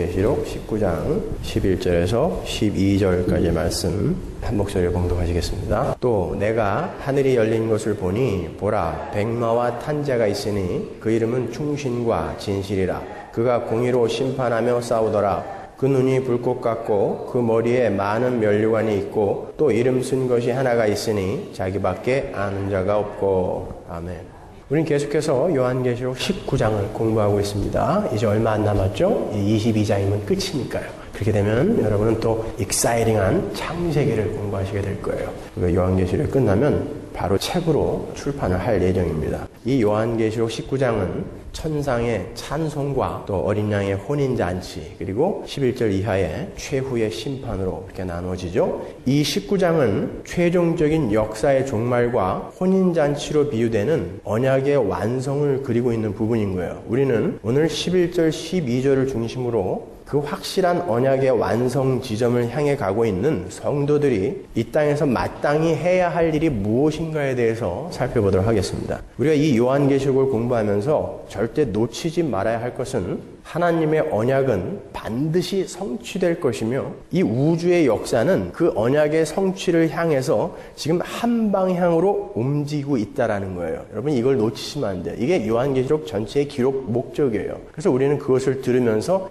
요한계시록 19장 11절에서 12절까지의 말씀 한 목소리로 봉독하시겠습니다. 또 내가 하늘이 열린 것을 보니 보라 백마와 탄 자가 있으니 그 이름은 충신과 진실이라. 그가 공의로 심판하며 싸우더라. 그 눈이 불꽃 같고 그 머리에 많은 면류관이 있고 또 이름 쓴 것이 하나가 있으니 자기밖에 아는 자가 없고. 아멘. 우린 계속해서 요한계시록 19장을 공부하고 있습니다. 이제 얼마 안 남았죠? 22장이면 끝이니까요. 그렇게 되면 여러분은 또 익사이팅한 창세기를 공부하시게 될 거예요. 요한계시록이 끝나면 바로 책으로 출판을 할 예정입니다. 이 요한계시록 19장은 천상의 찬송과 또 어린 양의 혼인잔치 그리고 11절 이하의 최후의 심판으로 이렇게 나누어지죠. 이 19장은 최종적인 역사의 종말과 혼인잔치로 비유되는 언약의 완성을 그리고 있는 부분인 거예요. 우리는 오늘 11절 12절을 중심으로 그 확실한 언약의 완성 지점을 향해 가고 있는 성도들이 이 땅에서 마땅히 해야 할 일이 무엇인가에 대해서 살펴보도록 하겠습니다. 우리가 이 요한계시록을 공부하면서 절대 놓치지 말아야 할 것은 하나님의 언약은 반드시 성취될 것이며 이 우주의 역사는 그 언약의 성취를 향해서 지금 한 방향으로 움직이고 있다는 거예요. 여러분 이걸 놓치시면 안 돼요. 이게 요한계시록 전체의 기록 목적이에요. 그래서 우리는 그것을 들으면서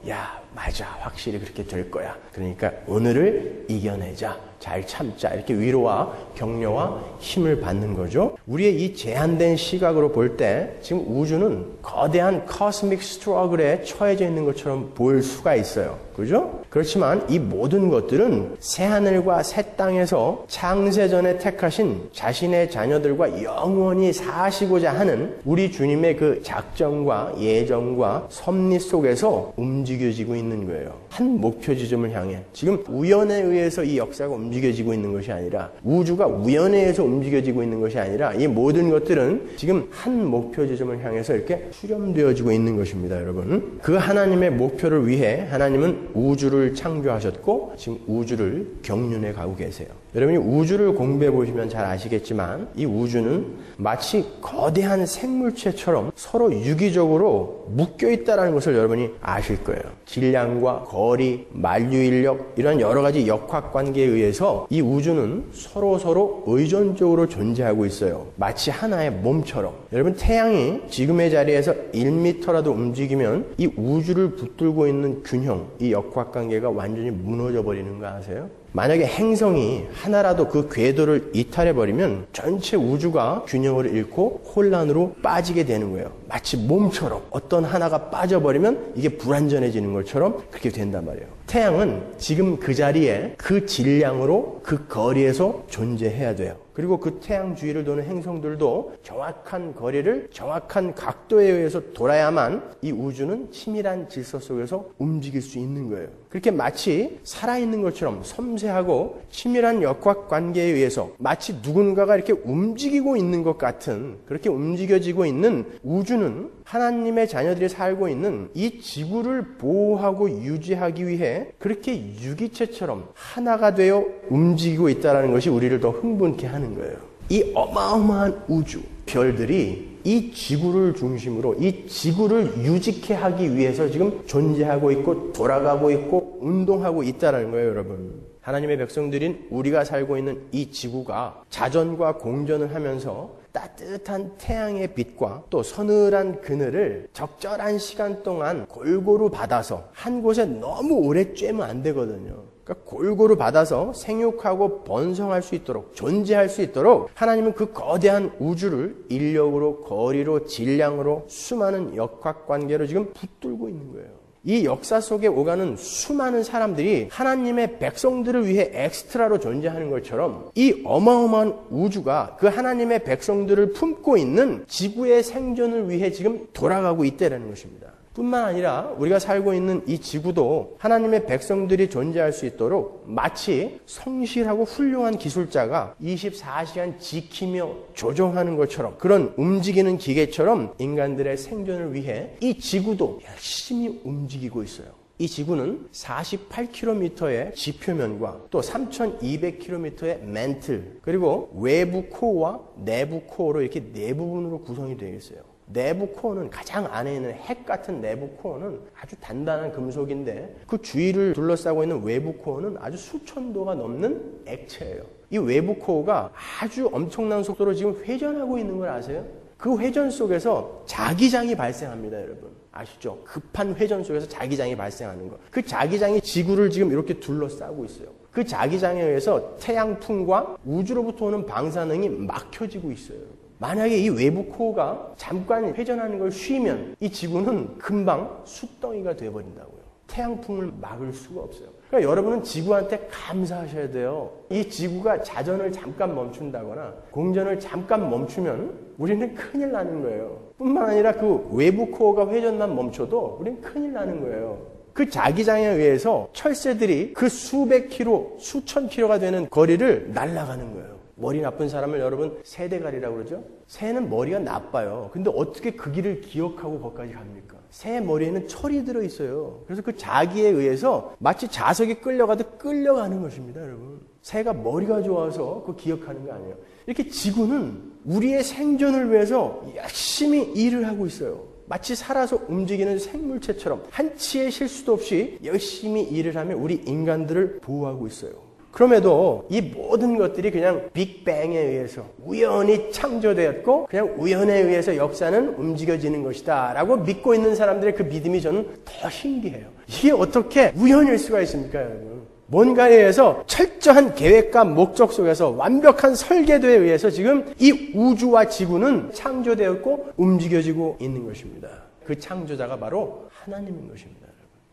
맞아, 확실히 그렇게 될 거야. 그러니까 오늘을 이겨내자, 잘 참자, 이렇게 위로와 격려와 힘을 받는 거죠. 우리의 이 제한된 시각으로 볼 때 지금 우주는 거대한 코스믹 스트러글에 처해져 있는 것처럼 보일 수가 있어요. 그죠? 그렇지만 이 모든 것들은 새하늘과 새 땅에서 창세전에 택하신 자신의 자녀들과 영원히 사시고자 하는 우리 주님의 그 작정과 예정과 섭리 속에서 움직여지고 있는 거예요. 한 목표 지점을 향해. 지금 우연에 의해서 이 역사가 움직여지고 있는 것이 아니라 우주가 우연에 의해서 움직여지고 있는 것이 아니라 이 모든 것들은 지금 한 목표 지점을 향해서 이렇게 수렴되어지고 있는 것입니다, 여러분. 그 하나님의 목표를 위해 하나님은 우주를 창조하셨고 지금 우주를 경륜해 가고 계세요. 여러분이 우주를 공부해 보시면 잘 아시겠지만 이 우주는 마치 거대한 생물체처럼 서로 유기적으로 묶여 있다는 것을 여러분이 아실 거예요. 질량과 거리, 만류인력 이런 여러 가지 역학관계에 의해서 이 우주는 서로 의존적으로 존재하고 있어요. 마치 하나의 몸처럼. 여러분 태양이 지금의 자리에서 1m라도 움직이면 이 우주를 붙들고 있는 균형, 이 역학관계가 완전히 무너져 버리는 거 아세요? 만약에 행성이 하나라도 그 궤도를 이탈해버리면 전체 우주가 균형을 잃고 혼란으로 빠지게 되는 거예요. 마치 몸처럼 어떤 하나가 빠져버리면 이게 불완전해지는 것처럼 그렇게 된단 말이에요. 태양은 지금 그 자리에 그 질량으로 그 거리에서 존재해야 돼요. 그리고 그 태양 주위를 도는 행성들도 정확한 거리를 정확한 각도에 의해서 돌아야만 이 우주는 치밀한 질서 속에서 움직일 수 있는 거예요. 그렇게 마치 살아있는 것처럼 섬세하고 치밀한 역학관계에 의해서 마치 누군가가 이렇게 움직이고 있는 것 같은 그렇게 움직여지고 있는 우주는 하나님의 자녀들이 살고 있는 이 지구를 보호하고 유지하기 위해 그렇게 유기체처럼 하나가 되어 움직이고 있다는 것이 우리를 더 흥분케 하는 거예요. 이 어마어마한 우주, 별들이 이 지구를 중심으로 이 지구를 유지케 하기 위해서 지금 존재하고 있고 돌아가고 있고 운동하고 있다는 거예요, 여러분. 하나님의 백성들인 우리가 살고 있는 이 지구가 자전과 공전을 하면서 따뜻한 태양의 빛과 또 서늘한 그늘을 적절한 시간 동안 골고루 받아서 한 곳에 너무 오래 쬐면 안 되거든요. 그러니까 골고루 받아서 생육하고 번성할 수 있도록 존재할 수 있도록 하나님은 그 거대한 우주를 인력으로 거리로 질량으로 수많은 역학관계로 지금 붙들고 있는 거예요. 이 역사 속에 오가는 수많은 사람들이 하나님의 백성들을 위해 엑스트라로 존재하는 것처럼 이 어마어마한 우주가 그 하나님의 백성들을 품고 있는 지구의 생존을 위해 지금 돌아가고 있다는 것입니다. 뿐만 아니라 우리가 살고 있는 이 지구도 하나님의 백성들이 존재할 수 있도록 마치 성실하고 훌륭한 기술자가 24시간 지키며 조종하는 것처럼 그런 움직이는 기계처럼 인간들의 생존을 위해 이 지구도 열심히 움직이고 있어요. 이 지구는 48km의 지표면과 또 3200km의 멘틀 그리고 외부 코어와 내부 코어로 이렇게 네 부분으로 구성이 되어 있어요. 내부 코어는 가장 안에 있는 핵 같은 내부 코어는 아주 단단한 금속인데 그 주위를 둘러싸고 있는 외부 코어는 아주 수천 도가 넘는 액체예요. 이 외부 코어가 아주 엄청난 속도로 지금 회전하고 있는 걸 아세요? 그 회전 속에서 자기장이 발생합니다, 여러분. 아시죠? 급한 회전 속에서 자기장이 발생하는 거. 그 자기장이 지구를 지금 이렇게 둘러싸고 있어요. 그 자기장에 의해서 태양풍과 우주로부터 오는 방사능이 막혀지고 있어요. 만약에 이 외부 코어가 잠깐 회전하는 걸 쉬면 이 지구는 금방 숯덩이가 돼버린다고요. 태양풍을 막을 수가 없어요. 그러니까 여러분은 지구한테 감사하셔야 돼요. 이 지구가 자전을 잠깐 멈춘다거나 공전을 잠깐 멈추면 우리는 큰일 나는 거예요. 뿐만 아니라 그 외부 코어가 회전만 멈춰도 우리는 큰일 나는 거예요. 그 자기장에 의해서 철새들이 그 수백 킬로, 수천 킬로가 되는 거리를 날아가는 거예요. 머리 나쁜 사람을 여러분 새대가리라고 그러죠? 새는 머리가 나빠요. 근데 어떻게 그 길을 기억하고 거기까지 갑니까? 새 머리에는 철이 들어있어요. 그래서 그 자기에 의해서 마치 자석이 끌려가듯 끌려가는 것입니다, 여러분. 새가 머리가 좋아서 그거 기억하는 거 아니에요. 이렇게 지구는 우리의 생존을 위해서 열심히 일을 하고 있어요. 마치 살아서 움직이는 생물체처럼 한치의 실수도 없이 열심히 일을 하며 우리 인간들을 보호하고 있어요. 그럼에도 이 모든 것들이 그냥 빅뱅에 의해서 우연히 창조되었고 그냥 우연에 의해서 역사는 움직여지는 것이다 라고 믿고 있는 사람들의 그 믿음이 저는 더 신기해요. 이게 어떻게 우연일 수가 있습니까, 여러분? 뭔가에 의해서 철저한 계획과 목적 속에서 완벽한 설계도에 의해서 지금 이 우주와 지구는 창조되었고 움직여지고 있는 것입니다. 그 창조자가 바로 하나님인 것입니다.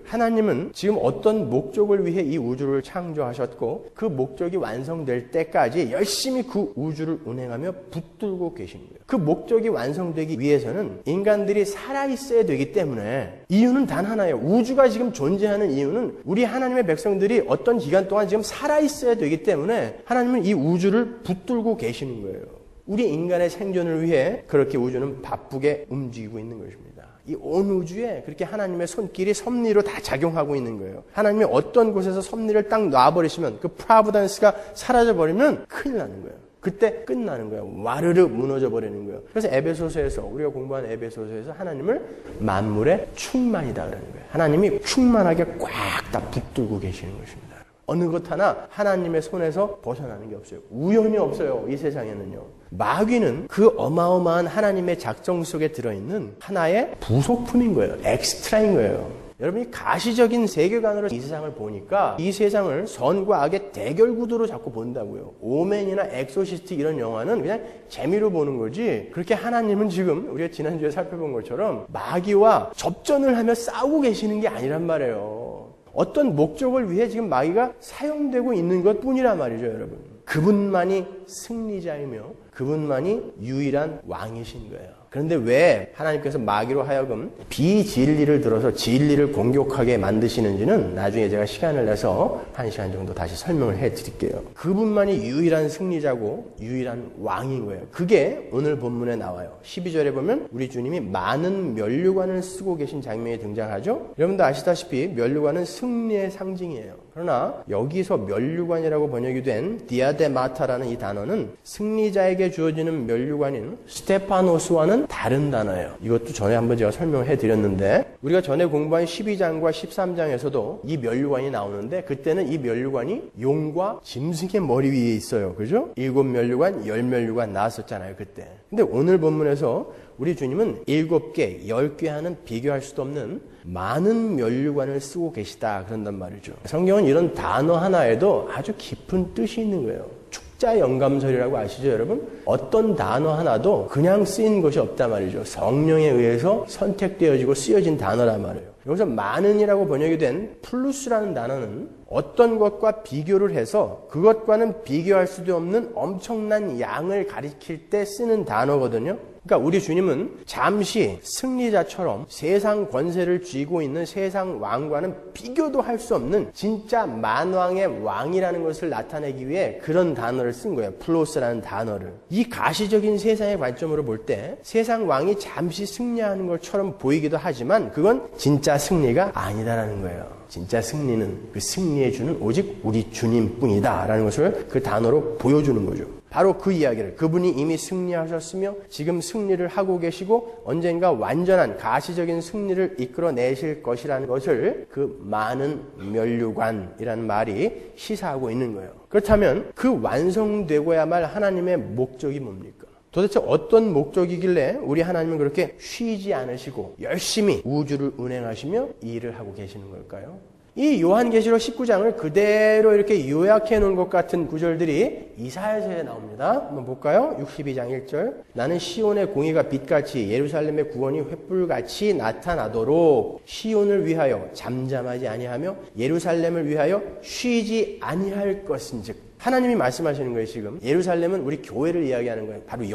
하나님은 지금 어떤 목적을 위해 이 우주를 창조하셨고 그 목적이 완성될 때까지 열심히 그 우주를 운행하며 붙들고 계신 거예요. 그 목적이 완성되기 위해서는 인간들이 살아있어야 되기 때문에 이유는 단 하나예요. 우주가 지금 존재하는 이유는 우리 하나님의 백성들이 어떤 기간 동안 지금 살아있어야 되기 때문에 하나님은 이 우주를 붙들고 계시는 거예요. 우리 인간의 생존을 위해 그렇게 우주는 바쁘게 움직이고 있는 것입니다. 이 온 우주에 그렇게 하나님의 손길이 섭리로 다 작용하고 있는 거예요. 하나님이 어떤 곳에서 섭리를 딱 놔버리시면 그 프라비던스가 사라져버리면 큰일 나는 거예요. 그때 끝나는 거예요. 와르르 무너져 버리는 거예요. 그래서 에베소서에서 우리가 공부한 에베소서에서 하나님을 만물의 충만이다 그러는 거예요. 하나님이 충만하게 꽉 다 붙들고 계시는 것입니다. 어느 것 하나 하나님의 손에서 벗어나는 게 없어요. 우연이 없어요. 이 세상에는요. 마귀는 그 어마어마한 하나님의 작정 속에 들어있는 하나의 부속품인 거예요. 엑스트라인 거예요. 여러분이 가시적인 세계관으로 이 세상을 보니까 이 세상을 선과 악의 대결 구도로 자꾸 본다고요. 오맨이나 엑소시스트 이런 영화는 그냥 재미로 보는 거지 그렇게 하나님은 지금 우리가 지난주에 살펴본 것처럼 마귀와 접전을 하며 싸우고 계시는 게 아니란 말이에요. 어떤 목적을 위해 지금 마귀가 사용되고 있는 것뿐이란 말이죠, 여러분. 그분만이 승리자이며 그분만이 유일한 왕이신 거예요. 그런데 왜 하나님께서 마귀로 하여금 비진리를 들어서 진리를 공격하게 만드시는지는 나중에 제가 시간을 내서 1시간 정도 다시 설명을 해드릴게요. 그분만이 유일한 승리자고 유일한 왕인 거예요. 그게 오늘 본문에 나와요. 12절에 보면 우리 주님이 많은 면류관을 쓰고 계신 장면이 등장하죠. 여러분도 아시다시피 면류관은 승리의 상징이에요. 그러나 여기서 면류관이라고 번역이 된 디아데마타라는 이 단어는 승리자에게 주어지는 면류관인 스테파노스와는 다른 단어예요. 이것도 전에 한번 제가 설명을 해드렸는데 우리가 전에 공부한 12장과 13장에서도 이 면류관이 나오는데 그때는 이 면류관이 용과 짐승의 머리 위에 있어요. 그죠? 7면류관, 10면류관 나왔었잖아요. 그때. 근데 오늘 본문에서 우리 주님은 7개, 10개 하는 비교할 수도 없는 많은 면류관을 쓰고 계시다 그런단 말이죠. 성경은 이런 단어 하나에도 아주 깊은 뜻이 있는 거예요. 축자 영감설이라고 아시죠, 여러분? 어떤 단어 하나도 그냥 쓰인 것이 없단 말이죠. 성령에 의해서 선택되어지고 쓰여진 단어란 말이에요. 여기서 많은이라고 번역이 된 플루스라는 단어는 어떤 것과 비교를 해서 그것과는 비교할 수도 없는 엄청난 양을 가리킬 때 쓰는 단어거든요. 그러니까 우리 주님은 잠시 승리자처럼 세상 권세를 쥐고 있는 세상 왕과는 비교도 할 수 없는 진짜 만왕의 왕이라는 것을 나타내기 위해 그런 단어를 쓴 거예요. 플로스라는 단어를. 이 가시적인 세상의 관점으로 볼 때 세상 왕이 잠시 승리하는 것처럼 보이기도 하지만 그건 진짜 승리가 아니다라는 거예요. 진짜 승리는 그 승리해 주는 오직 우리 주님뿐이다 라는 것을 그 단어로 보여주는 거죠. 바로 그 이야기를 그분이 이미 승리하셨으며 지금 승리를 하고 계시고 언젠가 완전한 가시적인 승리를 이끌어내실 것이라는 것을 그 많은 면류관이라는 말이 시사하고 있는 거예요. 그렇다면 그 완성되고야말 하나님의 목적이 뭡니까? 도대체 어떤 목적이길래 우리 하나님은 그렇게 쉬지 않으시고 열심히 우주를 운행하시며 일을 하고 계시는 걸까요? 이 요한계시록 19장을 그대로 이렇게 요약해 놓은 것 같은 구절들이 이사야서에 나옵니다. 한번 볼까요? 62장 1절. 나는 시온의 공의가 빛같이 예루살렘의 구원이 횃불같이 나타나도록 시온을 위하여 잠잠하지 아니하며 예루살렘을 위하여 쉬지 아니할 것인즉. 하나님이 말씀하시는 거예요, 지금. 예루살렘은 우리 교회를 이야기하는 거예요. 바로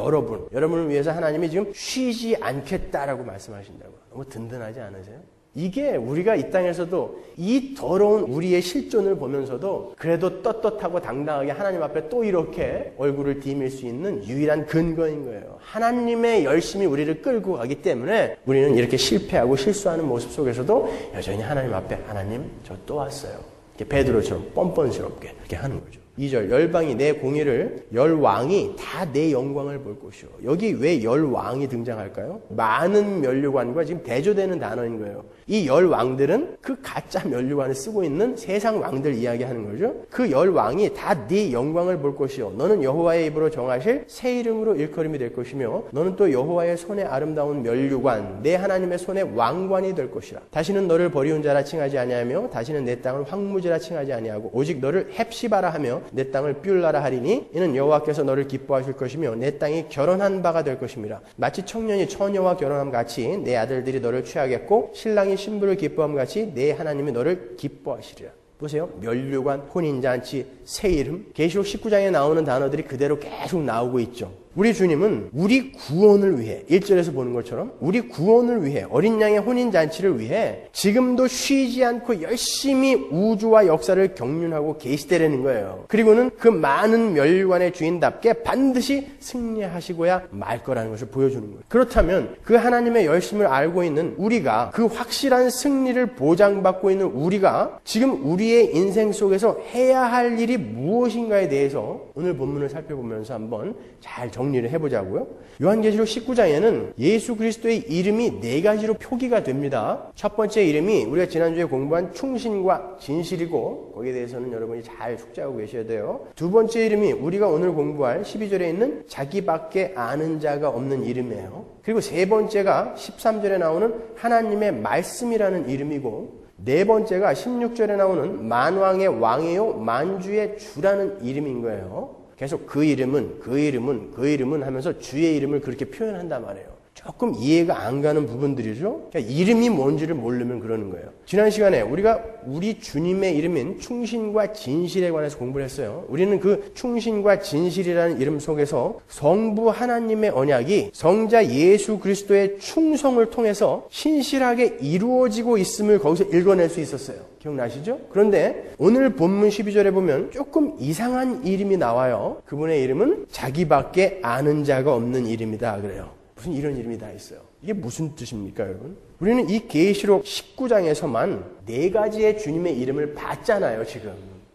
여러분을 위해서 하나님이 지금 쉬지 않겠다라고 말씀하신다고. 너무 든든하지 않으세요? 이게 우리가 이 땅에서도 이 더러운 우리의 실존을 보면서도 그래도 떳떳하고 당당하게 하나님 앞에 또 이렇게 얼굴을 디밀 수 있는 유일한 근거인 거예요. 하나님의 열심히 우리를 끌고 가기 때문에 우리는 이렇게 실패하고 실수하는 모습 속에서도 여전히 하나님 앞에 하나님 저 또 왔어요. 이렇게 베드로처럼 뻔뻔스럽게 이렇게 하는 거죠. 2절 열방이 내 공의를 열왕이 다 내 영광을 볼 것이요. 여기 왜 열왕이 등장할까요? 많은 면류관과 지금 대조되는 단어인 거예요. 이 열왕들은 그 가짜 면류관을 쓰고 있는 세상 왕들 이야기하는 거죠. 그 열왕이 다 네 영광을 볼 것이요. 너는 여호와의 입으로 정하실 새 이름으로 일컬음이 될 것이며 너는 또 여호와의 손에 아름다운 면류관 내 하나님의 손에 왕관이 될 것이라. 다시는 너를 버리운 자라 칭하지 아니하며 다시는 내 땅을 황무지라 칭하지 아니하고 오직 너를 헵시바라 하며 내 땅을 뷸라라 하리니 이는 여호와께서 너를 기뻐하실 것이며 내 땅이 결혼한 바가 될 것입니다. 마치 청년이 처녀와 결혼함 같이 내 아들들이 너를 취하겠고 신랑이 신부를 기뻐함 같이 내 하나님이 너를 기뻐하시리라. 보세요. 면류관, 혼인잔치, 새 이름. 계시록 19장에 나오는 단어들이 그대로 계속 나오고 있죠. 우리 주님은 우리 구원을 위해 1절에서 보는 것처럼 우리 구원을 위해 어린 양의 혼인잔치를 위해 지금도 쉬지 않고 열심히 우주와 역사를 경륜하고 계시되라는 거예요. 그리고는 그 많은 면류관의 주인답게 반드시 승리하시고야 말 거라는 것을 보여주는 거예요. 그렇다면 그 하나님의 열심을 알고 있는 우리가 그 확실한 승리를 보장받고 있는 우리가 지금 우리의 인생 속에서 해야 할 일이 무엇인가에 대해서 오늘 본문을 살펴보면서 한번 잘 정리를 해보자고요. 요한계시록 19장에는 예수 그리스도의 이름이 4가지로 표기가 됩니다. 첫 번째 이름이 우리가 지난주에 공부한 충신과 진실이고 거기에 대해서는 여러분이 잘 숙지하고 계셔야 돼요. 두 번째 이름이 우리가 오늘 공부할 12절에 있는 자기밖에 아는 자가 없는 이름이에요. 그리고 세 번째가 13절에 나오는 하나님의 말씀이라는 이름이고 네 번째가 16절에 나오는 만왕의 왕이요 만주의 주라는 이름인 거예요. 계속 그 이름은 하면서 주의 이름을 그렇게 표현한단 말이에요. 조금 이해가 안 가는 부분들이죠. 그러니까 이름이 뭔지를 모르면 그러는 거예요. 지난 시간에 우리가 우리 주님의 이름인 충신과 진실에 관해서 공부를 했어요. 우리는 그 충신과 진실이라는 이름 속에서 성부 하나님의 언약이 성자 예수 그리스도의 충성을 통해서 신실하게 이루어지고 있음을 거기서 읽어낼 수 있었어요. 기억나시죠? 그런데 오늘 본문 12절에 보면 조금 이상한 이름이 나와요. 그분의 이름은 자기밖에 아는 자가 없는 이름이다 그래요. 무슨 이런 이름이 다 있어요. 이게 무슨 뜻입니까, 여러분? 우리는 이 계시록 19장에서만 4가지의 주님의 이름을 봤잖아요, 지금.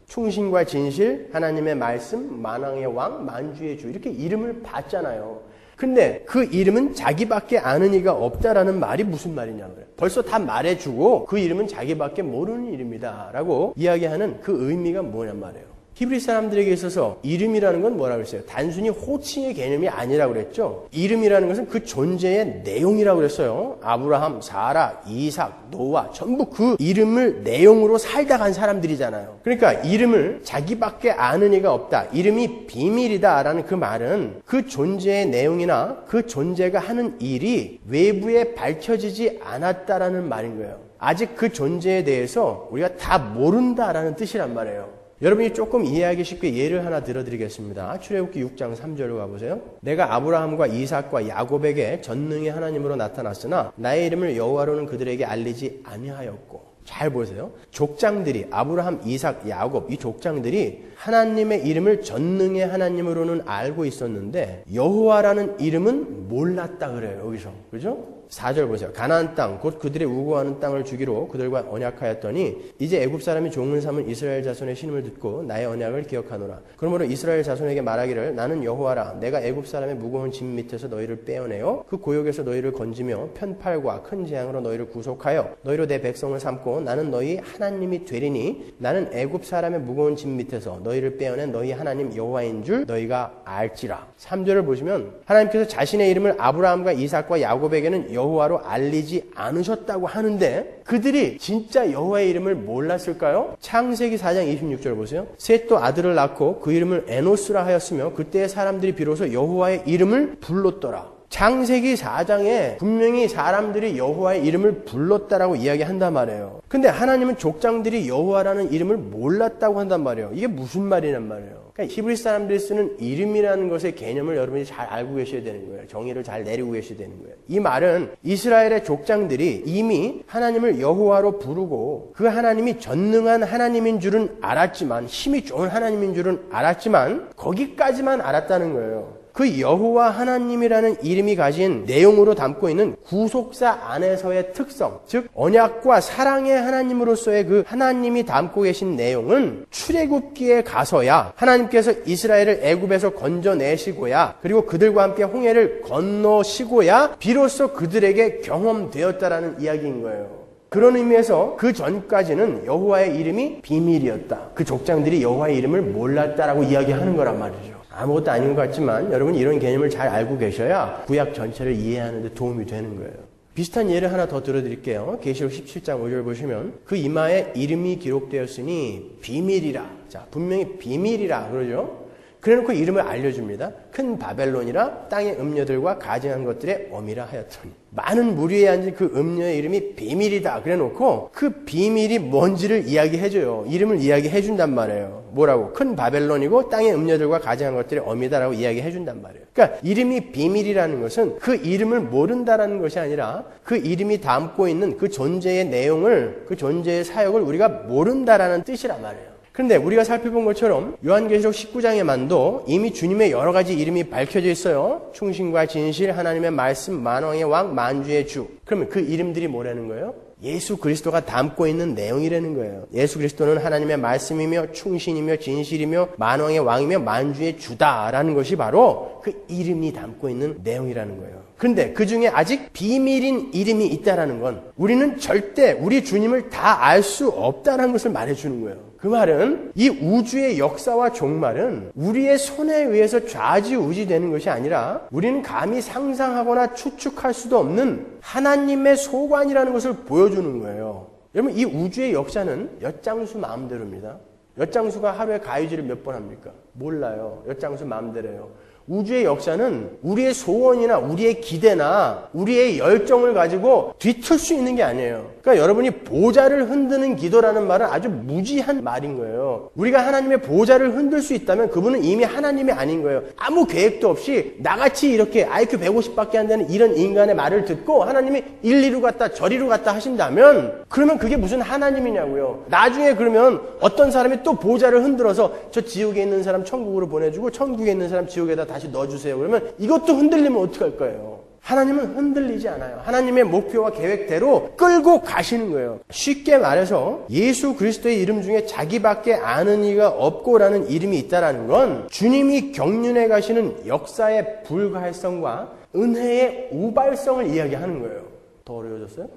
충신과 진실, 하나님의 말씀, 만왕의 왕, 만주의 주 이렇게 이름을 봤잖아요. 근데 그 이름은 자기밖에 아는 이가 없다라는 말이 무슨 말이냐고요. 벌써 다 말해주고 그 이름은 자기밖에 모르는 이름이다 라고 이야기하는 그 의미가 뭐냔 말이에요. 히브리 사람들에게 있어서 이름이라는 건 뭐라고 그랬어요? 단순히 호칭의 개념이 아니라고 그랬죠. 이름이라는 것은 그 존재의 내용이라고 그랬어요. 아브라함, 사라, 이삭, 노아 전부 그 이름을 내용으로 살다 간 사람들이잖아요. 그러니까 이름을 자기밖에 아는 이가 없다. 이름이 비밀이다 라는 그 말은 그 존재의 내용이나 그 존재가 하는 일이 외부에 밝혀지지 않았다라는 말인 거예요. 아직 그 존재에 대해서 우리가 다 모른다라는 뜻이란 말이에요. 여러분이 조금 이해하기 쉽게 예를 하나 들어드리겠습니다. 출애굽기 6장 3절로 가보세요. 내가 아브라함과 이삭과 야곱에게 전능의 하나님으로 나타났으나 나의 이름을 여호와로는 그들에게 알리지 아니하였고. 잘 보세요. 족장들이 아브라함, 이삭, 야곱 이 족장들이 하나님의 이름을 전능의 하나님으로는 알고 있었는데 여호와라는 이름은 몰랐다 그래요. 여기서. 그죠? 4절 보세요. 가나안 땅 곧 그들의 우고하는 땅을 주기로 그들과 언약하였더니 이제 애굽 사람이 종을 삼은 이스라엘 자손의 신임을 듣고 나의 언약을 기억하노라. 그러므로 이스라엘 자손에게 말하기를 나는 여호와라. 내가 애굽 사람의 무거운 짐 밑에서 너희를 빼어내어 그 고역에서 너희를 건지며 편팔과 큰 재앙으로 너희를 구속하여 너희로 내 백성을 삼고 나는 너희 하나님이 되리니 나는 애굽 사람의 무거운 짐 밑에서 너희를 빼어낸 너희 하나님 여호와인 줄 너희가 알지라. 3절을 보시면 하나님께서 자신의 이름을 아브라함과 이삭과 야곱에게는 여호와로 알리지 않으셨다고 하는데 그들이 진짜 여호와의 이름을 몰랐을까요? 창세기 4장 26절 보세요. 셋도 아들을 낳고 그 이름을 에노스라 하였으며 그때의 사람들이 비로소 여호와의 이름을 불렀더라. 창세기 4장에 분명히 사람들이 여호와의 이름을 불렀다라고 이야기한단 말이에요. 근데 하나님은 족장들이 여호와라는 이름을 몰랐다고 한단 말이에요. 이게 무슨 말이란 말이에요. 그러니까 히브리 사람들이 쓰는 이름이라는 것의 개념을 여러분이 잘 알고 계셔야 되는 거예요. 정의를 잘 내리고 계셔야 되는 거예요. 이 말은 이스라엘의 족장들이 이미 하나님을 여호와로 부르고 그 하나님이 전능한 하나님인 줄은 알았지만 힘이 좋은 하나님인 줄은 알았지만 거기까지만 알았다는 거예요. 그 여호와 하나님이라는 이름이 가진 내용으로 담고 있는 구속사 안에서의 특성, 즉 언약과 사랑의 하나님으로서의 그 하나님이 담고 계신 내용은 출애굽기에 가서야 하나님께서 이스라엘을 애굽에서 건져내시고야 그리고 그들과 함께 홍해를 건너시고야 비로소 그들에게 경험되었다라는 이야기인 거예요. 그런 의미에서 그 전까지는 여호와의 이름이 비밀이었다. 그 족장들이 여호와의 이름을 몰랐다라고 이야기하는 거란 말이죠. 아무것도 아닌 것 같지만 여러분 이런 개념을 잘 알고 계셔야 구약 전체를 이해하는 데 도움이 되는 거예요. 비슷한 예를 하나 더 들어드릴게요. 계시록 17장 5절 보시면 그 이마에 이름이 기록되었으니 비밀이라. 자, 분명히 비밀이라 그러죠. 그래놓고 이름을 알려줍니다. 큰 바벨론이라 땅의 음녀들과 가증한 것들의 어미라 하였더니 많은 무리에 앉은 그 음녀의 이름이 비밀이다 그래놓고 그 비밀이 뭔지를 이야기해줘요. 이름을 이야기해준단 말이에요. 뭐라고? 큰 바벨론이고 땅의 음녀들과 가증한 것들의 어미다라고 이야기해준단 말이에요. 그러니까 이름이 비밀이라는 것은 그 이름을 모른다라는 것이 아니라 그 이름이 담고 있는 그 존재의 내용을 그 존재의 사역을 우리가 모른다라는 뜻이란 말이에요. 그런데 우리가 살펴본 것처럼 요한계시록 19장에만도 이미 주님의 여러 가지 이름이 밝혀져 있어요. 충신과 진실, 하나님의 말씀, 만왕의 왕, 만주의 주. 그러면 그 이름들이 뭐라는 거예요? 예수 그리스도가 담고 있는 내용이라는 거예요. 예수 그리스도는 하나님의 말씀이며 충신이며 진실이며 만왕의 왕이며 만주의 주다라는 것이 바로 그 이름이 담고 있는 내용이라는 거예요. 그런데 그 중에 아직 비밀인 이름이 있다라는 건 우리는 절대 우리 주님을 다 알 수 없다는 것을 말해주는 거예요. 그 말은 이 우주의 역사와 종말은 우리의 손에 의해서 좌지우지되는 것이 아니라 우리는 감히 상상하거나 추측할 수도 없는 하나님의 소관이라는 것을 보여주는 거예요. 여러분 이 우주의 역사는 엿장수 마음대로입니다. 엿장수가 하루에 가위질을 몇 번 합니까? 몰라요. 엿장수 마음대로예요. 우주의 역사는 우리의 소원이나 우리의 기대나 우리의 열정을 가지고 뒤틀 수 있는 게 아니에요. 그러니까 여러분이 보좌를 흔드는 기도라는 말은 아주 무지한 말인 거예요. 우리가 하나님의 보좌를 흔들 수 있다면 그분은 이미 하나님이 아닌 거예요. 아무 계획도 없이 나같이 이렇게 IQ 150밖에 안 되는 이런 인간의 말을 듣고 하나님이 이리로 갔다 저리로 갔다 하신다면 그러면 그게 무슨 하나님이냐고요. 나중에 그러면 어떤 사람이 또 보좌를 흔들어서 저 지옥에 있는 사람 천국으로 보내주고 천국에 있는 사람 지옥에다 다시 넣어주세요. 그러면 이것도 흔들리면 어떡할 거예요? 하나님은 흔들리지 않아요. 하나님의 목표와 계획대로 끌고 가시는 거예요. 쉽게 말해서 예수 그리스도의 이름 중에 자기밖에 아는 이가 없고라는 이름이 있다는 건 주님이 경륜해 가시는 역사의 불가할성과 은혜의 우발성을 이야기하는 거예요. 더 어려워졌어요?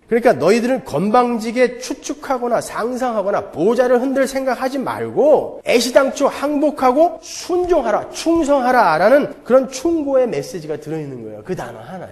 그러니까 너희들은 건방지게 추측하거나 상상하거나 보좌를 흔들 생각하지 말고 애시당초 항복하고 순종하라, 충성하라라는 그런 충고의 메시지가 들어있는 거예요. 그 단어 하나에.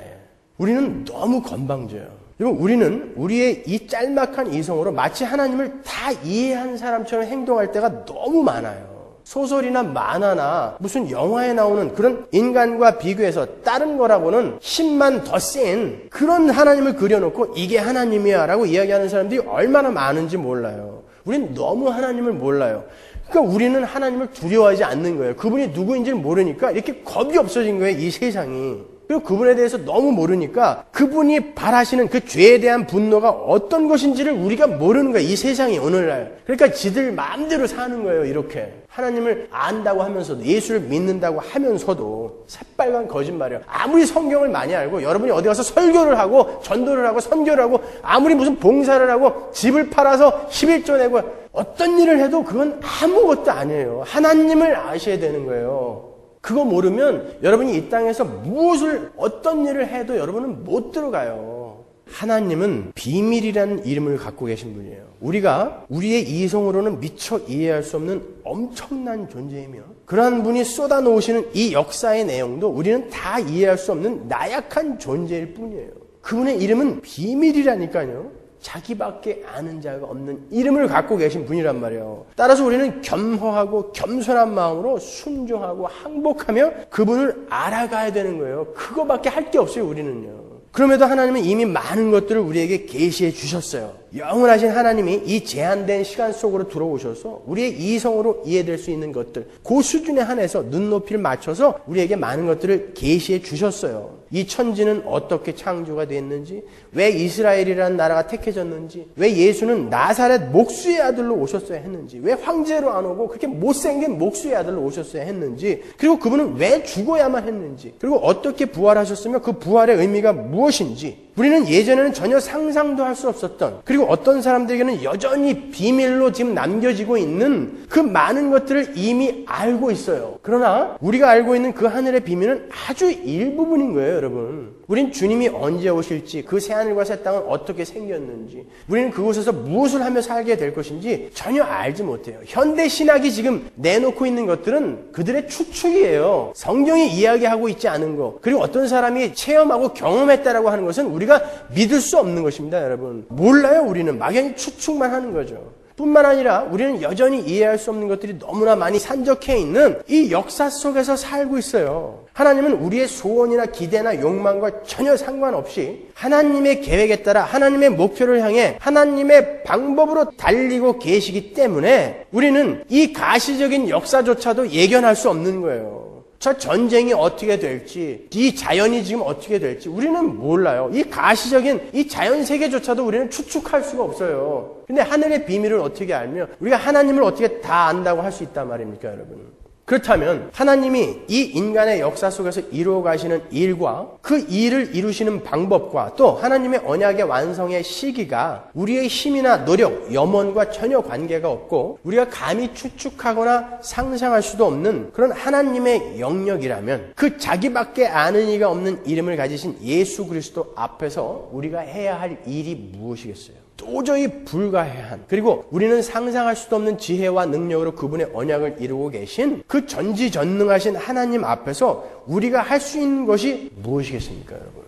우리는 너무 건방져요. 여러분, 우리는 우리의 이 짤막한 이성으로 마치 하나님을 다 이해한 사람처럼 행동할 때가 너무 많아요. 소설이나 만화나 무슨 영화에 나오는 그런 인간과 비교해서 다른 거라고는 힘만 더 센 그런 하나님을 그려놓고 이게 하나님이야 라고 이야기하는 사람들이 얼마나 많은지 몰라요. 우린 너무 하나님을 몰라요. 그러니까 우리는 하나님을 두려워하지 않는 거예요. 그분이 누구인지를 모르니까 이렇게 겁이 없어진 거예요, 이 세상이. 그리고 그분에 대해서 너무 모르니까 그분이 바라시는 그 죄에 대한 분노가 어떤 것인지를 우리가 모르는 거예요. 이 세상이 오늘날. 그러니까 지들 마음대로 사는 거예요. 이렇게. 하나님을 안다고 하면서도, 예수를 믿는다고 하면서도 새빨간 거짓말이에요. 아무리 성경을 많이 알고 여러분이 어디 가서 설교를 하고 전도를 하고 선교를 하고 아무리 무슨 봉사를 하고 집을 팔아서 11조 내고 어떤 일을 해도 그건 아무것도 아니에요. 하나님을 아셔야 되는 거예요. 그거 모르면 여러분이 이 땅에서 무엇을 어떤 일을 해도 여러분은 못 들어가요. 하나님은 비밀이라는 이름을 갖고 계신 분이에요. 우리가 우리의 이성으로는 미처 이해할 수 없는 엄청난 존재이며 그러한 분이 쏟아놓으시는 이 역사의 내용도 우리는 다 이해할 수 없는 나약한 존재일 뿐이에요. 그분의 이름은 비밀이라니까요. 자기밖에 아는 자가 없는 이름을 갖고 계신 분이란 말이에요. 따라서 우리는 겸허하고 겸손한 마음으로 순종하고 항복하며 그분을 알아가야 되는 거예요. 그거밖에 할 게 없어요, 우리는요. 그럼에도 하나님은 이미 많은 것들을 우리에게 계시해 주셨어요. 영원하신 하나님이 이 제한된 시간 속으로 들어오셔서 우리의 이성으로 이해될 수 있는 것들, 그 수준에 한해서 눈높이를 맞춰서 우리에게 많은 것들을 계시해 주셨어요. 이 천지는 어떻게 창조가 됐는지, 왜 이스라엘이라는 나라가 택해졌는지, 왜 예수는 나사렛 목수의 아들로 오셨어야 했는지, 왜 황제로 안 오고 그렇게 못생긴 목수의 아들로 오셨어야 했는지, 그리고 그분은 왜 죽어야만 했는지, 그리고 어떻게 부활하셨으며 그 부활의 의미가 무엇인지, 우리는 예전에는 전혀 상상도 할 수 없었던, 그리고 어떤 사람들에게는 여전히 비밀로 지금 남겨지고 있는 그 많은 것들을 이미 알고 있어요. 그러나 우리가 알고 있는 그 하늘의 비밀은 아주 일부분인 거예요, 여러분. 우린 주님이 언제 오실지, 그 새하늘과 새 땅은 어떻게 생겼는지, 우리는 그곳에서 무엇을 하며 살게 될 것인지 전혀 알지 못해요. 현대 신학이 지금 내놓고 있는 것들은 그들의 추측이에요. 성경이 이야기하고 있지 않은 거, 그리고 어떤 사람이 체험하고 경험했다라고 하는 것은 우리가 믿을 수 없는 것입니다, 여러분. 몰라요, 우리는. 막연히 추측만 하는 거죠. 뿐만 아니라 우리는 여전히 이해할 수 없는 것들이 너무나 많이 산적해 있는 이 역사 속에서 살고 있어요. 하나님은 우리의 소원이나 기대나 욕망과 전혀 상관없이 하나님의 계획에 따라 하나님의 목표를 향해 하나님의 방법으로 달리고 계시기 때문에 우리는 이 가시적인 역사조차도 예견할 수 없는 거예요. 저 전쟁이 어떻게 될지, 이 자연이 지금 어떻게 될지 우리는 몰라요. 이 가시적인 이 자연 세계조차도 우리는 추측할 수가 없어요. 근데 하늘의 비밀을 어떻게 알며 우리가 하나님을 어떻게 다 안다고 할 수 있단 말입니까, 여러분? 그렇다면 하나님이 이 인간의 역사 속에서 이루어 가시는 일과 그 일을 이루시는 방법과 또 하나님의 언약의 완성의 시기가 우리의 힘이나 노력, 염원과 전혀 관계가 없고 우리가 감히 추측하거나 상상할 수도 없는 그런 하나님의 영역이라면 그 자기밖에 아는 이가 없는 이름을 가지신 예수 그리스도 앞에서 우리가 해야 할 일이 무엇이겠어요? 도저히 불가해한, 그리고 우리는 상상할 수도 없는 지혜와 능력으로 그분의 언약을 이루고 계신 그 전지전능하신 하나님 앞에서 우리가 할 수 있는 것이 무엇이겠습니까, 여러분?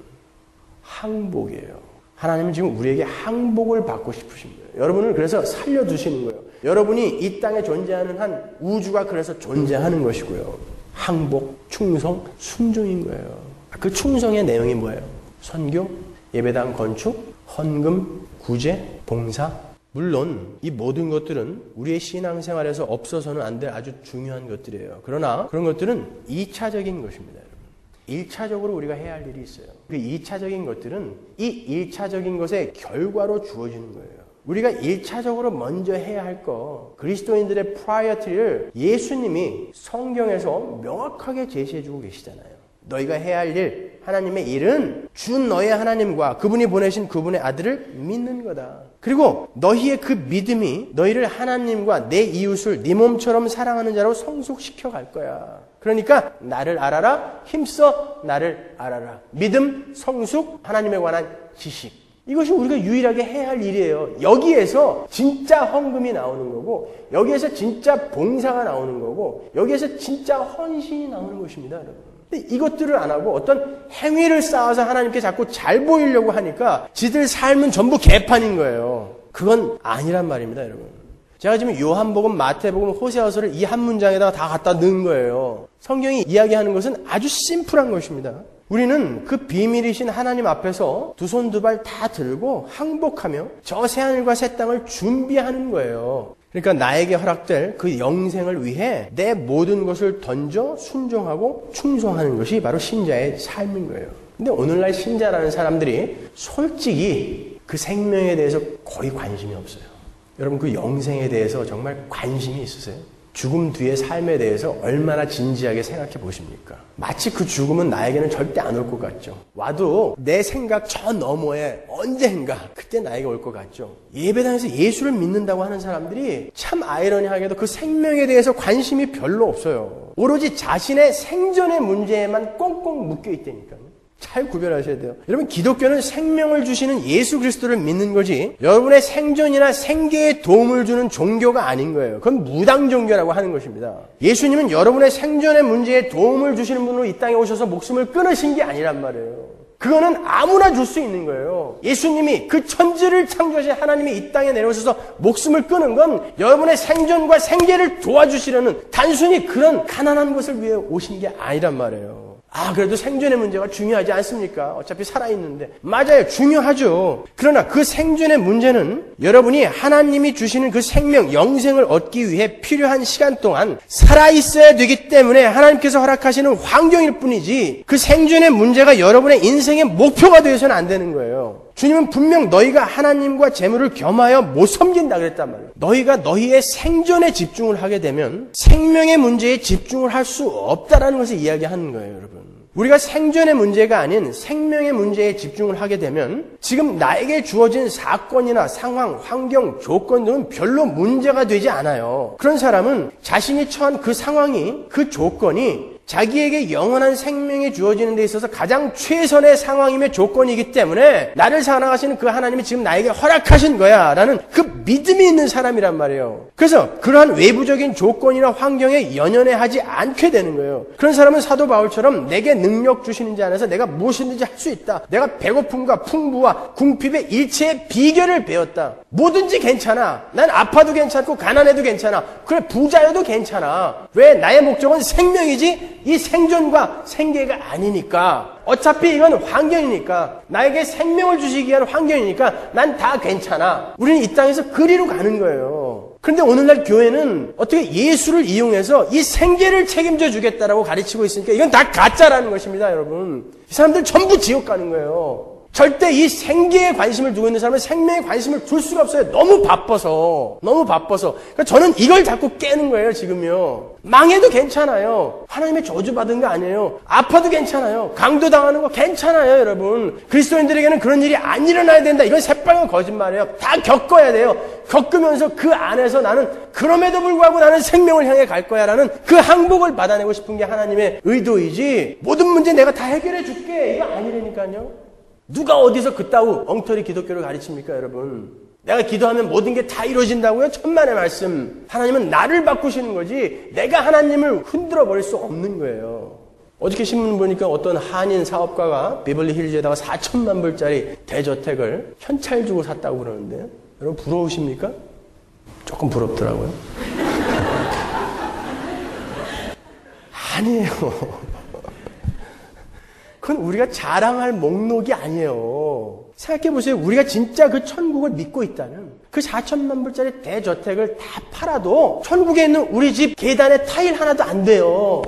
항복이에요. 하나님은 지금 우리에게 항복을 받고 싶으십니다. 여러분을 그래서 살려두시는 거예요. 여러분이 이 땅에 존재하는 한 우주가 그래서 존재하는 것이고요. 항복, 충성, 순종인 거예요. 그 충성의 내용이 뭐예요? 선교, 예배당 건축, 헌금, 구제, 봉사. 물론 이 모든 것들은 우리의 신앙생활에서 없어서는 안 될 아주 중요한 것들이에요. 그러나 그런 것들은 2차적인 것입니다. 1차적으로 우리가 해야 할 일이 있어요. 그 2차적인 것들은 이 1차적인 것의 결과로 주어지는 거예요. 우리가 1차적으로 먼저 해야 할 거, 그리스도인들의 프라이어티를 예수님이 성경에서 명확하게 제시해주고 계시잖아요. 너희가 해야 할 일, 하나님의 일은 주 너의 하나님과 그분이 보내신 그분의 아들을 믿는 거다. 그리고 너희의 그 믿음이 너희를 하나님과 내 이웃을 네 몸처럼 사랑하는 자로 성숙시켜 갈 거야. 그러니까 나를 알아라, 힘써 나를 알아라. 믿음, 성숙, 하나님에 관한 지식. 이것이 우리가 유일하게 해야 할 일이에요. 여기에서 진짜 헌금이 나오는 거고, 여기에서 진짜 봉사가 나오는 거고, 여기에서 진짜 헌신이 나오는 것입니다, 여러분. 근데 이것들을 안 하고 어떤 행위를 쌓아서 하나님께 자꾸 잘 보이려고 하니까 지들 삶은 전부 개판인 거예요. 그건 아니란 말입니다, 여러분. 제가 지금 요한복음, 마태복음, 호세아서를 이 한 문장에다가 다 갖다 넣은 거예요. 성경이 이야기하는 것은 아주 심플한 것입니다. 우리는 그 비밀이신 하나님 앞에서 두 손 두 발 다 들고 항복하며 저 새하늘과 새 땅을 준비하는 거예요. 그러니까 나에게 허락될 그 영생을 위해 내 모든 것을 던져 순종하고 충성하는 것이 바로 신자의 삶인 거예요. 근데 오늘날 신자라는 사람들이 솔직히 그 생명에 대해서 거의 관심이 없어요. 여러분 그 영생에 대해서 정말 관심이 있으세요? 죽음 뒤의 삶에 대해서 얼마나 진지하게 생각해 보십니까? 마치 그 죽음은 나에게는 절대 안 올 것 같죠. 와도 내 생각 저 너머에 언젠가 그때 나에게 올 것 같죠. 예배당에서 예수를 믿는다고 하는 사람들이 참 아이러니하게도 그 생명에 대해서 관심이 별로 없어요. 오로지 자신의 생존의 문제에만 꽁꽁 묶여 있다니까요. 잘 구별하셔야 돼요. 여러분 기독교는 생명을 주시는 예수 그리스도를 믿는 거지 여러분의 생존이나 생계에 도움을 주는 종교가 아닌 거예요. 그건 무당 종교라고 하는 것입니다. 예수님은 여러분의 생존의 문제에 도움을 주시는 분으로 이 땅에 오셔서 목숨을 끊으신 게 아니란 말이에요. 그거는 아무나 줄 수 있는 거예요. 예수님이 그 천지를 창조하신 하나님이 이 땅에 내려오셔서 목숨을 끊은 건 여러분의 생존과 생계를 도와주시려는 단순히 그런 가난한 것을 위해 오신 게 아니란 말이에요. 그래도 생존의 문제가 중요하지 않습니까? 어차피 살아있는데. 맞아요. 중요하죠. 그러나 그 생존의 문제는 여러분이 하나님이 주시는 그 생명, 영생을 얻기 위해 필요한 시간 동안 살아있어야 되기 때문에 하나님께서 허락하시는 환경일 뿐이지 그 생존의 문제가 여러분의 인생의 목표가 되어서는 안 되는 거예요. 주님은 분명 너희가 하나님과 재물을 겸하여 못 섬긴다 그랬단 말이에요. 너희가 너희의 생존에 집중을 하게 되면 생명의 문제에 집중을 할 수 없다라는 것을 이야기하는 거예요, 여러분. 우리가 생존의 문제가 아닌 생명의 문제에 집중을 하게 되면 지금 나에게 주어진 사건이나 상황, 환경, 조건들은 별로 문제가 되지 않아요. 그런 사람은 자신이 처한 그 상황이, 그 조건이 자기에게 영원한 생명이 주어지는 데 있어서 가장 최선의 상황이며 조건이기 때문에 나를 사랑하시는 그 하나님이 지금 나에게 허락하신 거야 라는 그 믿음이 있는 사람이란 말이에요. 그래서 그러한 외부적인 조건이나 환경에 연연해하지 않게 되는 거예요. 그런 사람은 사도 바울처럼 내게 능력 주시는 자 안에서 내가 무엇이든지 할 수 있다. 내가 배고픔과 풍부와 궁핍의 일체의 비결을 배웠다. 뭐든지 괜찮아. 난 아파도 괜찮고 가난해도 괜찮아. 그래 부자여도 괜찮아. 왜? 나의 목적은 생명이지 이 생존과 생계가 아니니까. 어차피 이건 환경이니까. 나에게 생명을 주시기 위한 환경이니까 난 다 괜찮아. 우리는 이 땅에서 그리로 가는 거예요. 그런데 오늘날 교회는 어떻게 예수를 이용해서 이 생계를 책임져 주겠다라고 가르치고 있으니까 이건 다 가짜라는 것입니다, 여러분. 이 사람들 전부 지옥 가는 거예요. 절대 이 생계에 관심을 두고 있는 사람은 생명에 관심을 둘 수가 없어요. 너무 바빠서. 그러니까 저는 이걸 자꾸 깨는 거예요, 지금요. 망해도 괜찮아요. 하나님의 저주받은 거 아니에요. 아파도 괜찮아요. 강도당하는 거 괜찮아요, 여러분. 그리스도인들에게는 그런 일이 안 일어나야 된다. 이건 새빨간 거짓말이에요. 다 겪어야 돼요. 겪으면서 그 안에서 나는 그럼에도 불구하고 나는 생명을 향해 갈 거야 라는 그 항복을 받아내고 싶은 게 하나님의 의도이지 모든 문제 내가 다 해결해 줄게. 이거 아니라니까요. 누가 어디서 그따구 엉터리 기독교를 가르칩니까, 여러분? 내가 기도하면 모든 게 다 이루어진다고요? 천만의 말씀. 하나님은 나를 바꾸시는 거지 내가 하나님을 흔들어 버릴 수 없는 거예요. 어저께 신문 보니까 어떤 한인 사업가가 비벌리 힐즈에다가 4천만 불짜리 대저택을 현찰 주고 샀다고 그러는데 여러분 부러우십니까? 조금 부럽더라고요. 아니에요. 그건 우리가 자랑할 목록이 아니에요. 생각해보세요. 우리가 진짜 그 천국을 믿고 있다면 그 4천만 불짜리 대저택을 다 팔아도 천국에 있는 우리 집 계단에 타일 하나도 안 돼요.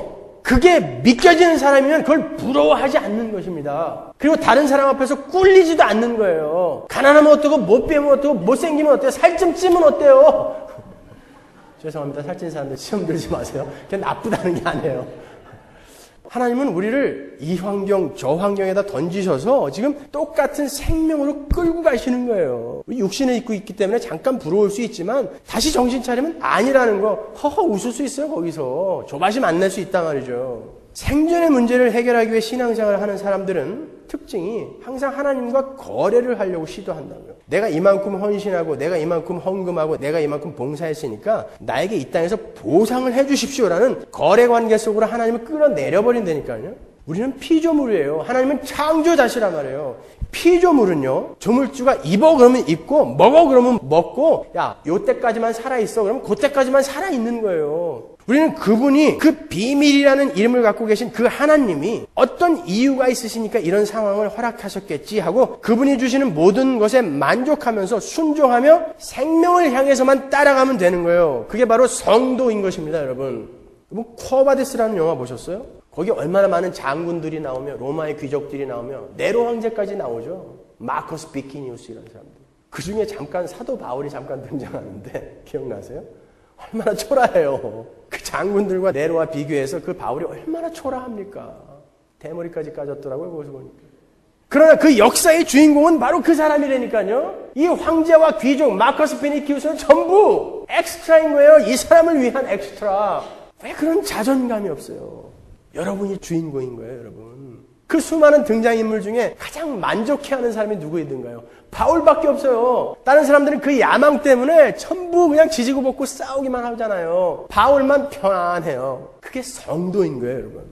그게 믿겨지는 사람이면 그걸 부러워하지 않는 것입니다. 그리고 다른 사람 앞에서 꿀리지도 않는 거예요. 가난하면 어떠고 못 빼면 어떠고 못생기면 어때요? 살 좀 찌면 어때요? 죄송합니다. 살찐 사람들 시험 들지 마세요. 그게 나쁘다는 게 아니에요. 하나님은 우리를 이 환경 저 환경에다 던지셔서 지금 똑같은 생명으로 끌고 가시는 거예요. 육신에 입고 있기 때문에 잠깐 부러울 수 있지만 다시 정신 차리면 아니라는 거 허허 웃을 수 있어요. 거기서 조바심 안 낼 수 있단 말이죠. 생존의 문제를 해결하기 위해 신앙생활을 하는 사람들은 특징이 항상 하나님과 거래를 하려고 시도한다고요. 내가 이만큼 헌신하고 내가 이만큼 헌금하고 내가 이만큼 봉사했으니까 나에게 이 땅에서 보상을 해 주십시오라는 거래 관계 속으로 하나님을 끌어내려버린다니까요. 우리는 피조물이에요. 하나님은 창조자시란 말이에요. 피조물은요, 조물주가 입어 그러면 입고 먹어 그러면 먹고 야 요때까지만 살아있어 그러면 그때까지만 살아있는 거예요. 우리는 그분이 그 비밀이라는 이름을 갖고 계신 그 하나님이 어떤 이유가 있으시니까 이런 상황을 허락하셨겠지 하고 그분이 주시는 모든 것에 만족하면서 순종하며 생명을 향해서만 따라가면 되는 거예요. 그게 바로 성도인 것입니다, 여러분. 쿠어바디스라는 영화 보셨어요? 거기 얼마나 많은 장군들이 나오며 로마의 귀족들이 나오며 네로 황제까지 나오죠. 마커스 비키니우스 이런 사람들. 그 중에 잠깐 사도 바울이 잠깐 등장하는데 기억나세요? 얼마나 초라해요. 그 장군들과 네로와 비교해서 그 바울이 얼마나 초라합니까? 대머리까지 까졌더라고요. 거기서 보니까. 그러나 그 역사의 주인공은 바로 그 사람이라니까요. 이 황제와 귀족 마커스 비키니우스는 전부 엑스트라인 거예요. 이 사람을 위한 엑스트라. 왜 그런 자존감이 없어요? 여러분이 주인공인 거예요, 여러분. 그 수많은 등장인물 중에 가장 만족해하는 사람이 누구이든가요? 바울밖에 없어요. 다른 사람들은 그 야망 때문에 전부 그냥 지지고 볶고 싸우기만 하잖아요. 바울만 편안해요. 그게 성도인 거예요, 여러분.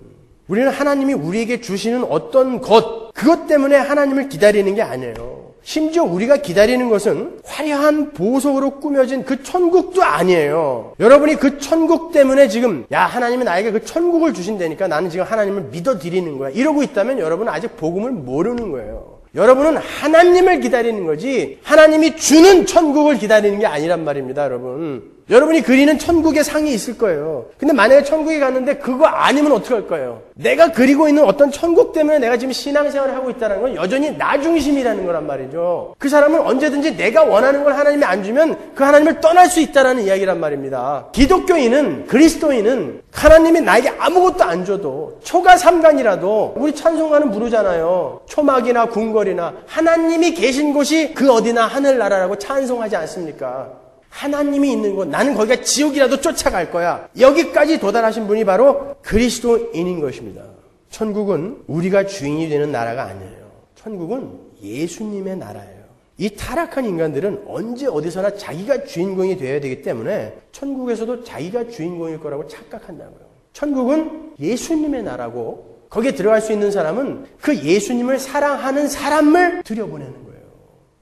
우리는 하나님이 우리에게 주시는 어떤 것, 그것 때문에 하나님을 기다리는 게 아니에요. 심지어 우리가 기다리는 것은 화려한 보석으로 꾸며진 그 천국도 아니에요. 여러분이 그 천국 때문에 지금 하나님이 나에게 그 천국을 주신다니까 나는 지금 하나님을 믿어드리는 거야. 이러고 있다면 여러분은 아직 복음을 모르는 거예요. 여러분은 하나님을 기다리는 거지 하나님이 주는 천국을 기다리는 게 아니란 말입니다, 여러분. 여러분이 그리는 천국의 상이 있을 거예요. 근데 만약에 천국에 갔는데 그거 아니면 어떻게 할 거예요? 내가 그리고 있는 어떤 천국 때문에 내가 지금 신앙생활을 하고 있다는 건 여전히 나 중심이라는 거란 말이죠. 그 사람은 언제든지 내가 원하는 걸 하나님이 안 주면 그 하나님을 떠날 수 있다는 이야기란 말입니다. 기독교인은, 그리스도인은 하나님이 나에게 아무것도 안 줘도 초가 삼간이라도 우리 찬송가는 부르잖아요. 초막이나 궁궐이나 하나님이 계신 곳이 그 어디나 하늘나라라고 찬송하지 않습니까? 하나님이 있는 곳, 나는 거기가 지옥이라도 쫓아갈 거야. 여기까지 도달하신 분이 바로 그리스도인인 것입니다. 천국은 우리가 주인이 되는 나라가 아니에요. 천국은 예수님의 나라예요. 이 타락한 인간들은 언제 어디서나 자기가 주인공이 되어야 되기 때문에 천국에서도 자기가 주인공일 거라고 착각한다고요. 천국은 예수님의 나라고 거기에 들어갈 수 있는 사람은 그 예수님을 사랑하는 사람을 들여보내는 거예요.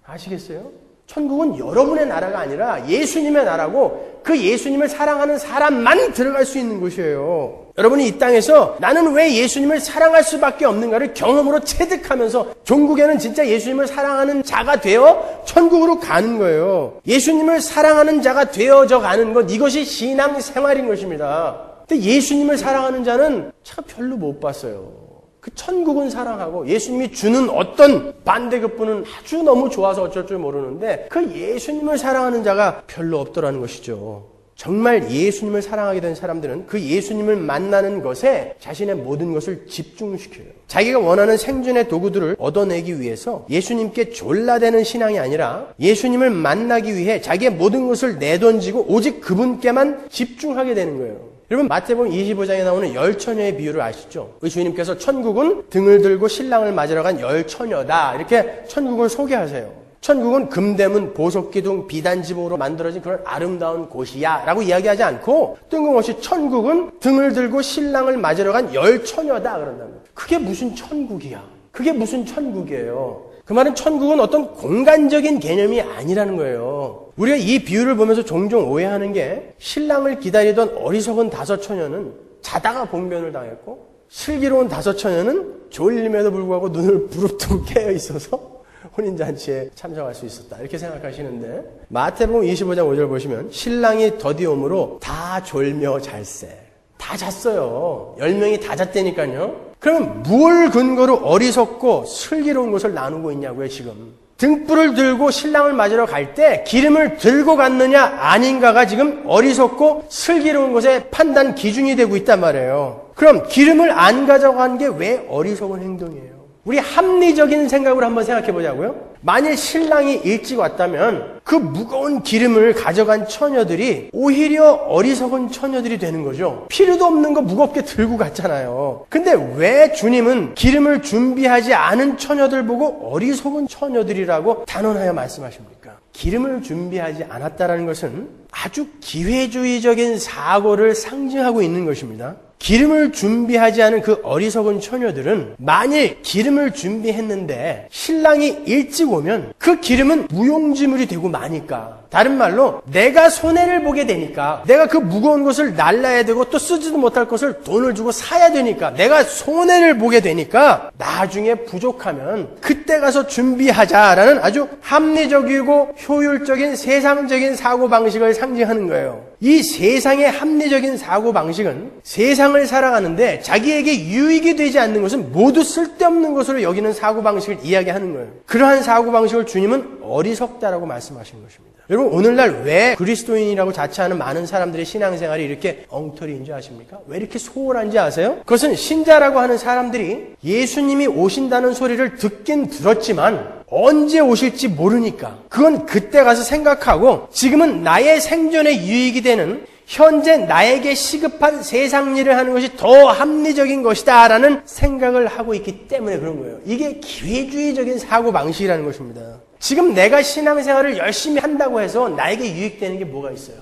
아시겠어요? 천국은 여러분의 나라가 아니라 예수님의 나라고 그 예수님을 사랑하는 사람만 들어갈 수 있는 곳이에요. 여러분이 이 땅에서 나는 왜 예수님을 사랑할 수밖에 없는가를 경험으로 체득하면서 종국에는 진짜 예수님을 사랑하는 자가 되어 천국으로 가는 거예요. 예수님을 사랑하는 자가 되어져 가는 것, 이것이 신앙생활인 것입니다. 근데 예수님을 사랑하는 자는 참 별로 못 봤어요. 그 천국은 사랑하고 예수님이 주는 어떤 반대급부는 아주 너무 좋아서 어쩔 줄 모르는데 그 예수님을 사랑하는 자가 별로 없더라는 것이죠. 정말 예수님을 사랑하게 된 사람들은 그 예수님을 만나는 것에 자신의 모든 것을 집중시켜요. 자기가 원하는 생존의 도구들을 얻어내기 위해서 예수님께 졸라대는 신앙이 아니라 예수님을 만나기 위해 자기의 모든 것을 내던지고 오직 그분께만 집중하게 되는 거예요. 여러분 마태복음 25장에 나오는 열 처녀의 비유를 아시죠? 우리 주님께서 천국은 등을 들고 신랑을 맞으러 간 열 처녀다 이렇게 천국을 소개하세요. 천국은 금대문, 보석기둥, 비단지붕으로 만들어진 그런 아름다운 곳이야 라고 이야기하지 않고 뜬금없이 천국은 등을 들고 신랑을 맞으러 간 열 처녀다 그런답니다. 그게 무슨 천국이야? 그게 무슨 천국이에요? 그 말은 천국은 어떤 공간적인 개념이 아니라는 거예요. 우리가 이 비유를 보면서 종종 오해하는 게 신랑을 기다리던 어리석은 다섯 처녀는 자다가 봉변을 당했고 슬기로운 다섯 처녀는 졸림에도 불구하고 눈을 부릅뜨고 깨어 있어서 혼인잔치에 참석할 수 있었다 이렇게 생각하시는데 마태복음 25장 5절 보시면 신랑이 더디 오므로 다 졸며 잘세. 다 잤어요. 10명이 다 잤다니까요. 그럼 뭘 근거로 어리석고 슬기로운 것을 나누고 있냐고요 지금. 등불을 들고 신랑을 맞으러 갈 때 기름을 들고 갔느냐 아닌가가 지금 어리석고 슬기로운 것의 판단 기준이 되고 있단 말이에요. 그럼 기름을 안 가져간 게 왜 어리석은 행동이에요? 우리 합리적인 생각으로 한번 생각해 보자고요. 만일 신랑이 일찍 왔다면 그 무거운 기름을 가져간 처녀들이 오히려 어리석은 처녀들이 되는 거죠. 필요도 없는 거 무겁게 들고 갔잖아요. 근데 왜 주님은 기름을 준비하지 않은 처녀들 보고 어리석은 처녀들이라고 단언하여 말씀하십니까? 기름을 준비하지 않았다라는 것은 아주 기회주의적인 사고를 상징하고 있는 것입니다. 기름을 준비하지 않은 그 어리석은 처녀들은 만일 기름을 준비했는데 신랑이 일찍 오면 그 기름은 무용지물이 되고 마니까, 다른 말로 내가 손해를 보게 되니까, 내가 그 무거운 것을 날라야 되고 또 쓰지도 못할 것을 돈을 주고 사야 되니까, 내가 손해를 보게 되니까 나중에 부족하면 그때 가서 준비하자라는 아주 합리적이고 효율적인 세상적인 사고방식을 상징하는 거예요. 이 세상의 합리적인 사고방식은 세상을 살아가는데 자기에게 유익이 되지 않는 것은 모두 쓸데없는 것으로 여기는 사고방식을 이야기하는 거예요. 그러한 사고방식을 주님은 어리석다라고 말씀하신 것입니다. 여러분, 오늘날 왜 그리스도인이라고 자처하는 많은 사람들의 신앙생활이 이렇게 엉터리인 줄 아십니까? 왜 이렇게 소홀한지 아세요? 그것은 신자라고 하는 사람들이 예수님이 오신다는 소리를 듣긴 들었지만 언제 오실지 모르니까 그건 그때 가서 생각하고 지금은 나의 생존에 유익이 되는 현재 나에게 시급한 세상 일을 하는 것이 더 합리적인 것이다 라는 생각을 하고 있기 때문에 그런 거예요. 이게 기회주의적인 사고방식이라는 것입니다. 지금 내가 신앙생활을 열심히 한다고 해서 나에게 유익되는 게 뭐가 있어요?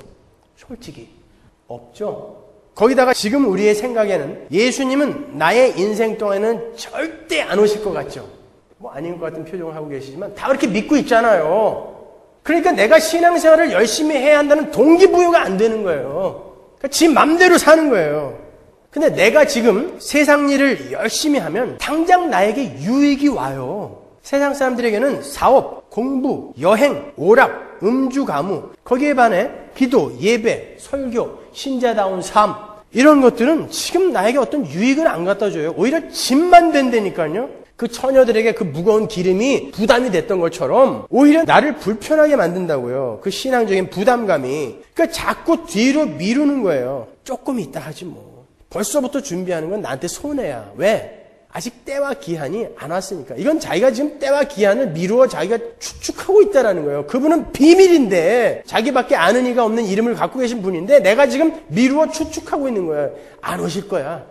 솔직히 없죠. 거기다가 지금 우리의 생각에는 예수님은 나의 인생 동안에는 절대 안 오실 것 같죠. 뭐 아닌 것 같은 표정을 하고 계시지만 다 그렇게 믿고 있잖아요. 그러니까 내가 신앙생활을 열심히 해야 한다는 동기부여가 안 되는 거예요. 그러니까 지 맘대로 사는 거예요. 근데 내가 지금 세상 일을 열심히 하면 당장 나에게 유익이 와요. 세상 사람들에게는 사업, 공부, 여행, 오락, 음주, 가무, 거기에 반해 기도, 예배, 설교, 신자다운 삶, 이런 것들은 지금 나에게 어떤 유익을 안 갖다 줘요. 오히려 짐만 된다니까요. 그 처녀들에게 그 무거운 기름이 부담이 됐던 것처럼 오히려 나를 불편하게 만든다고요. 그 신앙적인 부담감이. 그러니까 자꾸 뒤로 미루는 거예요. 조금 있다 하지 뭐. 벌써부터 준비하는 건 나한테 손해야. 왜? 아직 때와 기한이 안 왔으니까. 이건 자기가 지금 때와 기한을 미루어 자기가 추측하고 있다라는 거예요. 그분은 비밀인데, 자기밖에 아는 이가 없는 이름을 갖고 계신 분인데 내가 지금 미루어 추측하고 있는 거예요. 안 오실 거야.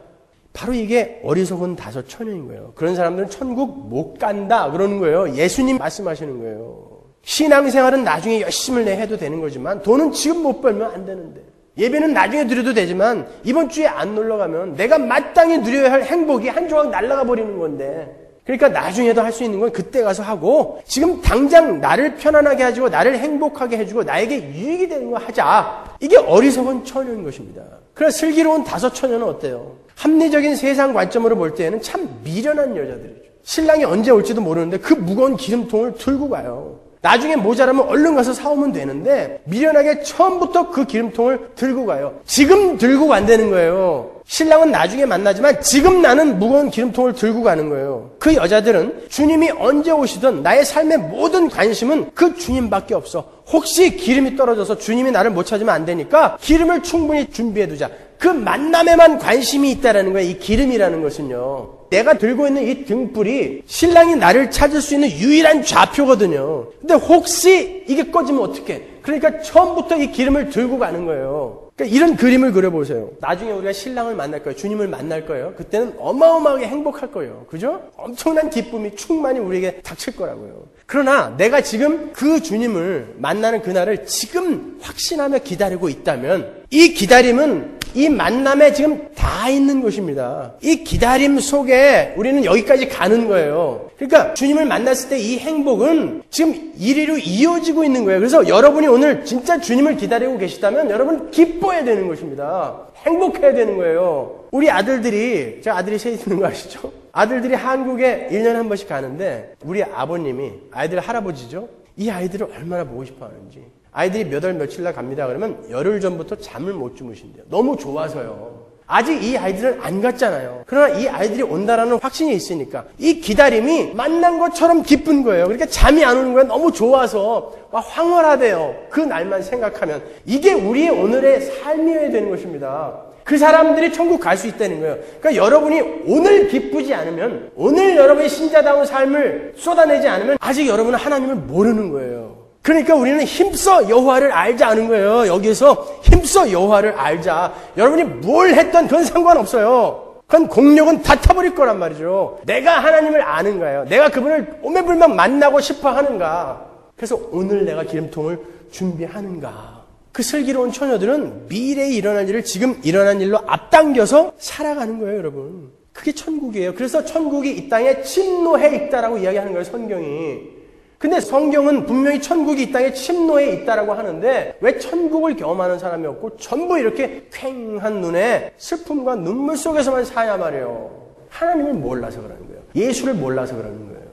바로 이게 어리석은 다섯 처녀인 거예요. 그런 사람들은 천국 못 간다 그러는 거예요. 예수님 말씀하시는 거예요. 신앙생활은 나중에 열심히 해도 되는 거지만 돈은 지금 못 벌면 안 되는데, 예배는 나중에 드려도 되지만 이번 주에 안 놀러 가면 내가 마땅히 누려야 할 행복이 한 조각 날아가 버리는 건데, 그러니까 나중에도 할 수 있는 건 그때 가서 하고 지금 당장 나를 편안하게 해주고 나를 행복하게 해주고 나에게 유익이 되는 거 하자. 이게 어리석은 처녀인 것입니다. 그러나 슬기로운 다섯 처녀는 어때요? 합리적인 세상 관점으로 볼 때에는 참 미련한 여자들이죠. 신랑이 언제 올지도 모르는데 그 무거운 기름통을 들고 가요. 나중에 모자라면 얼른 가서 사오면 되는데 미련하게 처음부터 그 기름통을 들고 가요. 지금 들고 간다는 거예요. 신랑은 나중에 만나지만 지금 나는 무거운 기름통을 들고 가는 거예요. 그 여자들은 주님이 언제 오시든 나의 삶의 모든 관심은 그 주님밖에 없어. 혹시 기름이 떨어져서 주님이 나를 못 찾으면 안 되니까 기름을 충분히 준비해두자. 그 만남에만 관심이 있다라는 거예요. 이 기름이라는 것은요. 내가 들고 있는 이 등불이 신랑이 나를 찾을 수 있는 유일한 좌표거든요. 근데 혹시 이게 꺼지면 어떡해? 그러니까 처음부터 이 기름을 들고 가는 거예요. 그러니까 이런 그림을 그려보세요. 나중에 우리가 신랑을 만날 거예요. 주님을 만날 거예요. 그때는 어마어마하게 행복할 거예요. 그죠? 엄청난 기쁨이 충만히 우리에게 닥칠 거라고요. 그러나 내가 지금 그 주님을 만나는 그날을 지금 확신하며 기다리고 있다면 이 기다림은 이 만남에 지금 다 있는 것입니다. 이 기다림 속에 우리는 여기까지 가는 거예요. 그러니까 주님을 만났을 때 이 행복은 지금 이리로 이어지고 있는 거예요. 그래서 여러분이 오늘 진짜 주님을 기다리고 계시다면 여러분 기뻐해야 되는 것입니다. 행복해야 되는 거예요. 우리 아들들이, 제가 아들이 셋 있는 거 아시죠? 아들들이 한국에 1년에 한 번씩 가는데 우리 아버님이, 아이들 할아버지죠? 이 아이들을 얼마나 보고 싶어 하는지. 아이들이 몇 월 며칠 날 갑니다 그러면 열흘 전부터 잠을 못 주무신대요. 너무 좋아서요. 아직 이 아이들은 안 갔잖아요. 그러나 이 아이들이 온다라는 확신이 있으니까 이 기다림이 만난 것처럼 기쁜 거예요. 그러니까 잠이 안 오는 거예요. 너무 좋아서 막 황홀하대요. 그 날만 생각하면. 이게 우리의 오늘의 삶이어야 되는 것입니다. 그 사람들이 천국 갈 수 있다는 거예요. 그러니까 여러분이 오늘 기쁘지 않으면, 오늘 여러분의 신자다운 삶을 쏟아내지 않으면 아직 여러분은 하나님을 모르는 거예요. 그러니까 우리는 힘써 여호와를 알자는 거예요. 여기서 힘써 여호와를 알자. 여러분이 뭘 했던 그건 상관없어요. 그건 공력은 다 타버릴 거란 말이죠. 내가 하나님을 아는가요? 내가 그분을 오매불망 만나고 싶어 하는가? 그래서 오늘 내가 기름통을 준비하는가? 그 슬기로운 처녀들은 미래에 일어날 일을 지금 일어난 일로 앞당겨서 살아가는 거예요, 여러분. 그게 천국이에요. 그래서 천국이 이 땅에 침노해 있다라고 이야기하는 거예요, 성경이. 근데 성경은 분명히 천국이 이 땅에 침노해 있다라고 하는데 왜 천국을 경험하는 사람이 없고 전부 이렇게 퀭한 눈에 슬픔과 눈물 속에서만 사냐 말이에요. 하나님을 몰라서 그러는 거예요. 예수를 몰라서 그러는 거예요.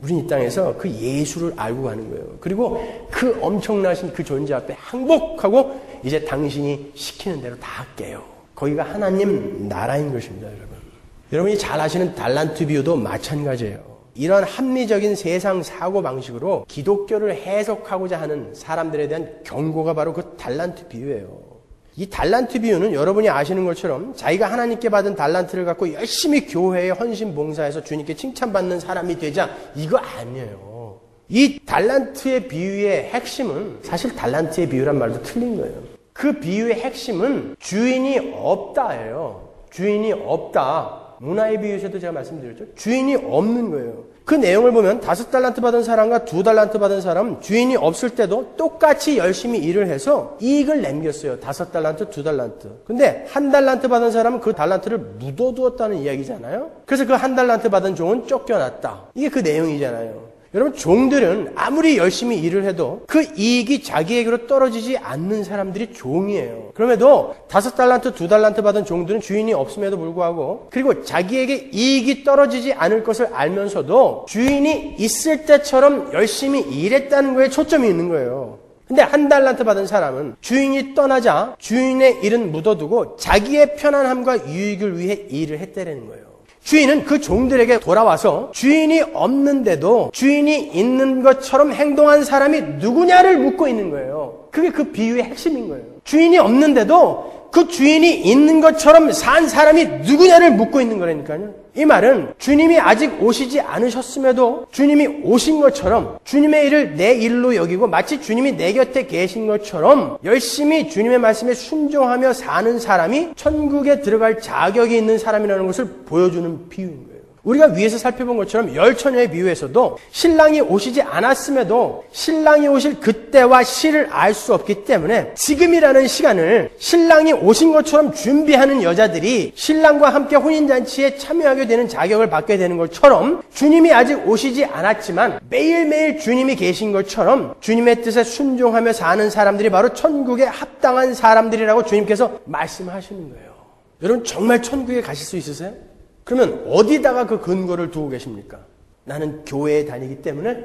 우린 이 땅에서 그 예수를 알고 가는 거예요. 그리고 그 엄청나신 그 존재 앞에 항복하고 이제 당신이 시키는 대로 다 할게요. 거기가 하나님 나라인 것입니다, 여러분. 여러분이 잘 아시는 달란트 비유도 마찬가지예요. 이런 합리적인 세상 사고방식으로 기독교를 해석하고자 하는 사람들에 대한 경고가 바로 그 달란트 비유예요. 이 달란트 비유는 여러분이 아시는 것처럼 자기가 하나님께 받은 달란트를 갖고 열심히 교회에 헌신 봉사해서 주님께 칭찬받는 사람이 되자, 이거 아니에요. 이 달란트의 비유의 핵심은 사실 달란트의 비유란 말도 틀린 거예요. 그 비유의 핵심은 주인이 없다예요. 주인이 없다. 문화의 비유에서도 제가 말씀드렸죠. 주인이 없는 거예요. 그 내용을 보면 5달란트 받은 사람과 2달란트 받은 사람, 주인이 없을 때도 똑같이 열심히 일을 해서 이익을 남겼어요. 5달란트, 2달란트. 근데 1달란트 받은 사람은 그 달란트를 묻어두었다는 이야기잖아요. 그래서 그 1달란트 받은 종은 쫓겨났다. 이게 그 내용이잖아요. 여러분, 종들은 아무리 열심히 일을 해도 그 이익이 자기에게로 떨어지지 않는 사람들이 종이에요. 그럼에도 5달란트, 2달란트 받은 종들은 주인이 없음에도 불구하고, 그리고 자기에게 이익이 떨어지지 않을 것을 알면서도 주인이 있을 때처럼 열심히 일했다는 거에 초점이 있는 거예요. 근데 1달란트 받은 사람은 주인이 떠나자 주인의 일은 묻어두고 자기의 편안함과 유익을 위해 일을 했다는 거예요. 주인은 그 종들에게 돌아와서 주인이 없는데도 주인이 있는 것처럼 행동한 사람이 누구냐를 묻고 있는 거예요. 그게 그 비유의 핵심인 거예요. 주인이 없는데도 그 주인이 있는 것처럼 산 사람이 누구냐를 묻고 있는 거라니까요. 이 말은 주님이 아직 오시지 않으셨음에도 주님이 오신 것처럼 주님의 일을 내 일로 여기고 마치 주님이 내 곁에 계신 것처럼 열심히 주님의 말씀에 순종하며 사는 사람이 천국에 들어갈 자격이 있는 사람이라는 것을 보여주는 비유인 거예요. 우리가 위에서 살펴본 것처럼 열처녀의 비유에서도 신랑이 오시지 않았음에도 신랑이 오실 그때와 시를 알 수 없기 때문에 지금이라는 시간을 신랑이 오신 것처럼 준비하는 여자들이 신랑과 함께 혼인잔치에 참여하게 되는 자격을 받게 되는 것처럼 주님이 아직 오시지 않았지만 매일매일 주님이 계신 것처럼 주님의 뜻에 순종하며 사는 사람들이 바로 천국에 합당한 사람들이라고 주님께서 말씀하시는 거예요. 여러분, 정말 천국에 가실 수 있으세요? 그러면 어디다가 그 근거를 두고 계십니까? 나는 교회에 다니기 때문에,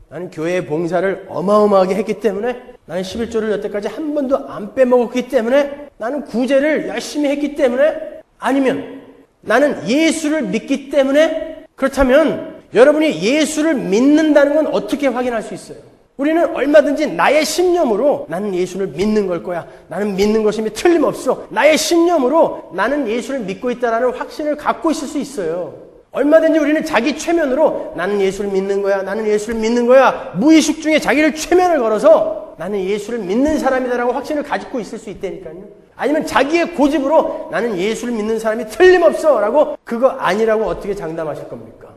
나는 교회의 봉사를 어마어마하게 했기 때문에, 나는 11조를 여태까지 한 번도 안 빼먹었기 때문에, 나는 구제를 열심히 했기 때문에, 아니면 나는 예수를 믿기 때문에. 그렇다면 여러분이 예수를 믿는다는 건 어떻게 확인할 수 있어요? 우리는 얼마든지 나의 신념으로 나는 예수를 믿는 걸 거야. 나는 믿는 것임이 틀림없어. 나의 신념으로 나는 예수를 믿고 있다는 확신을 갖고 있을 수 있어요. 얼마든지 우리는 자기 최면으로 나는 예수를 믿는 거야. 나는 예수를 믿는 거야. 무의식 중에 자기를 최면을 걸어서 나는 예수를 믿는 사람이다라고 확신을 가지고 있을 수 있다니까요. 아니면 자기의 고집으로 나는 예수를 믿는 사람이 틀림없어 라고 그거 아니라고 어떻게 장담하실 겁니까?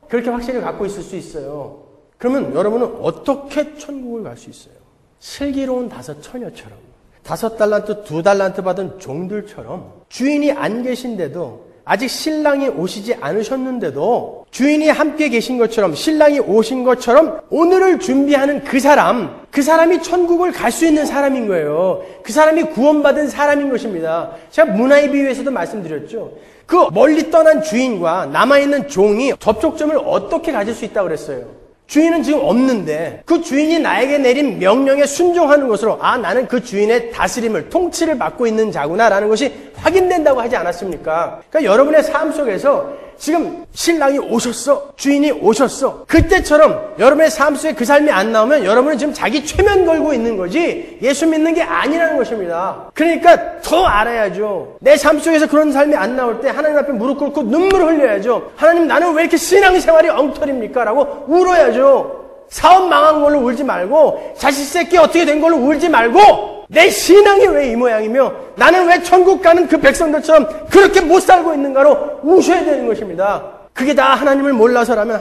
그렇게 확신을 갖고 있을 수 있어요. 그러면 여러분은 어떻게 천국을 갈 수 있어요? 슬기로운 5 처녀처럼, 5달란트, 2달란트 받은 종들처럼 주인이 안 계신데도, 아직 신랑이 오시지 않으셨는데도 주인이 함께 계신 것처럼, 신랑이 오신 것처럼 오늘을 준비하는 그 사람이 천국을 갈 수 있는 사람인 거예요. 그 사람이 구원받은 사람인 것입니다. 제가 문화의 비유에서도 말씀드렸죠. 그 멀리 떠난 주인과 남아있는 종이 접촉점을 어떻게 가질 수 있다고 그랬어요? 주인은 지금 없는데 그 주인이 나에게 내린 명령에 순종하는 것으로 나는 그 주인의 다스림을, 통치를 받고 있는 자구나라는 것이 확인된다고 하지 않았습니까? 그러니까 여러분의 삶 속에서 지금 신랑이 오셨어, 주인이 오셨어, 그때처럼 여러분의 삶 속에 그 삶이 안 나오면 여러분은 지금 자기 최면 걸고 있는 거지 예수 믿는 게 아니라는 것입니다. 그러니까 더 알아야죠. 내 삶 속에서 그런 삶이 안 나올 때 하나님 앞에 무릎 꿇고 눈물을 흘려야죠. 하나님, 나는 왜 이렇게 신앙생활이 엉터리입니까? 라고 울어야죠. 사업 망한 걸로 울지 말고, 자식 새끼 어떻게 된 걸로 울지 말고, 내 신앙이 왜 이 모양이며 나는 왜 천국 가는 그 백성들처럼 그렇게 못 살고 있는가로 우셔야 되는 것입니다. 그게 다 하나님을 몰라서라면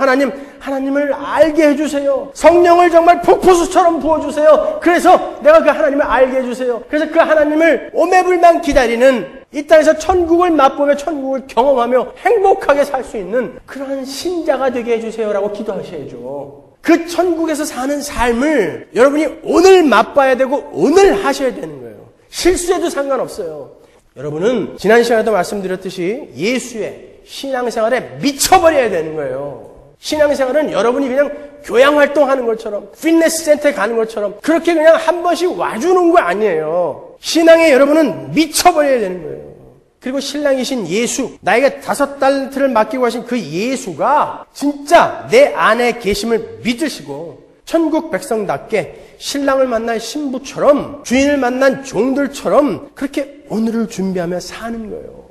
하나님을 알게 해주세요. 성령을 정말 폭포수처럼 부어주세요. 그래서 내가 그 하나님을 알게 해주세요. 그래서 그 하나님을 오매불망 기다리는 이 땅에서 천국을 맛보며 천국을 경험하며 행복하게 살 수 있는 그러한 신자가 되게 해주세요라고 기도하셔야죠. 그 천국에서 사는 삶을 여러분이 오늘 맛봐야 되고 오늘 하셔야 되는 거예요. 실수해도 상관없어요. 여러분은 지난 시간에도 말씀드렸듯이 예수의 신앙생활에 미쳐버려야 되는 거예요. 신앙생활은 여러분이 그냥 교양활동하는 것처럼 피트니스 센터에 가는 것처럼 그렇게 그냥 한 번씩 와주는 거 아니에요. 신앙에 여러분은 미쳐버려야 되는 거예요. 그리고 신랑이신 예수, 나에게 5달란트를 맡기고 하신 그 예수가 진짜 내 안에 계심을 믿으시고 천국 백성답게 신랑을 만난 신부처럼 주인을 만난 종들처럼 그렇게 오늘을 준비하며 사는 거예요.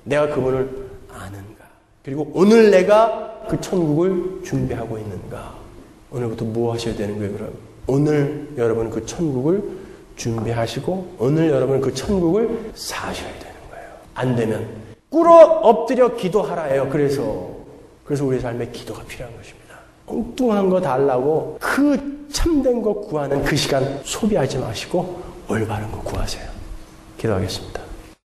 내가 그분을 아는가? 그리고 오늘 내가 그 천국을 준비하고 있는가? 오늘부터 뭐 하셔야 되는 거예요, 그럼? 오늘 여러분 그 천국을 준비하시고 오늘 여러분 그 천국을 사셔야 되는 거예요. 안 되면 꿇어 엎드려 기도하라 해요. 그래서 우리 삶에 기도가 필요한 것입니다. 엉뚱한 거 달라고 그 참된 거 구하는 그 시간 소비하지 마시고 올바른 거 구하세요. 기도하겠습니다.